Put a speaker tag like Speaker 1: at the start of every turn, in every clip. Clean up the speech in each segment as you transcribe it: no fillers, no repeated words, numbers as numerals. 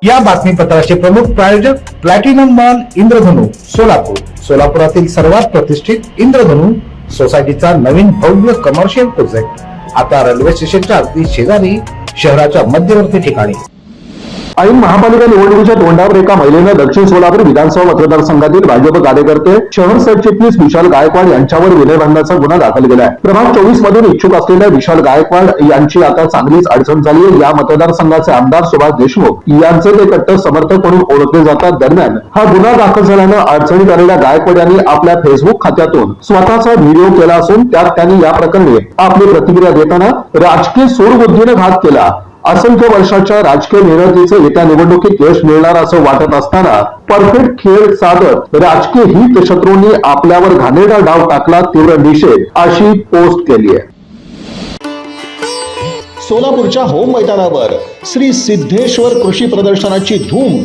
Speaker 1: या बातमीपत्राचे प्रमुख प्रायोजक प्लॅटिनम मॉल इंद्रधनु सोलापूर. सोलापुरातील सर्वात प्रतिष्ठित इंद्रधनु सोसायटीचा नवीन भव्य कमर्शियल प्रोजेक्ट आता रेल्वे स्टेशनच्या अगदी शेजारी शहराच्या मध्यवर्ती ठिकाणी.
Speaker 2: ऐन महापालिका निवडणुकीच्या तोंडावर एका महिलेनं दक्षिण सोलापूर विधानसभा मतदारसंघातील भाजप कार्यकर्ते शहर सरचिटणीस विशाल गायकवाड यांच्यावर विनयभंगाचा गुन्हा दाखल केलाय. प्रभाग 24 मधून इच्छुक असलेल्या विशाल गायकवाड यांची आता चांगलीच अडचण झाली आहे. या मतदारसंघाचे आमदार सुभाष देशमुख यांचे ते कट्टर समर्थक म्हणून ओळखले जातात. दरम्यान हा गुन्हा दाखल झाल्यानं अडचणीत आलेल्या गायकवाड यांनी आपल्या फेसबुक खात्यातून स्वतःचा व्हिडिओ केला असून त्यात त्यांनी या प्रकरणी आपली प्रतिक्रिया देताना राजकीय सूडबुद्धीने घात केला. असंख्य वर्षाच्या राजकीय मेहनतीचे येत्या निवडणुकीत यश मिळणार असं वाटत असताना परफेक्ट खेळ साधत राजकीय हित शत्रूंनी आपल्यावर घाणेरडा डाव टाकला, तीव्र निषेध अशी पोस्ट केली आहे.
Speaker 3: सोलापूरच्या होम मैदानावर श्री सिद्धेश्वर कृषी प्रदर्शनाची धूम.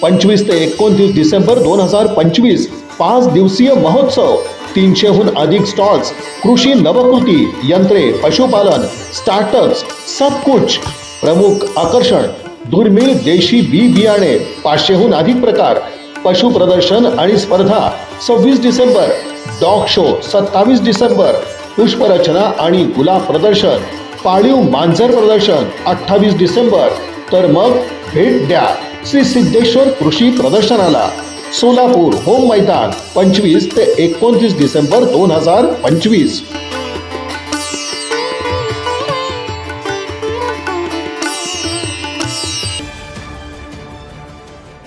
Speaker 3: 25 ते 29 डिसेंबर 2025 5 दिवसीय महोत्सव. 300हून अधिक स्टॉल्स, कृषी नवकृती, यंत्रे, पशुपालन, स्टार्टअप्स, सब कुछ. प्रमुख आकर्षण दुर्मिळ देशी बी बियाणे, 500हून अधिक प्रकार, पशु प्रदर्शन आणि स्पर्धा. 26 डिसेंबर डॉग शो, 27 डिसेंबर पुष्परचना आणि गुलाब प्रदर्शन, पाळीव मांजर प्रदर्शन 28 डिसेंबर. तर मग भेट द्या श्री सिद्धेश्वर कृषी प्रदर्शनाला. सोलापूर होम मैदान 25 ते 29 डिसेंबर 2025.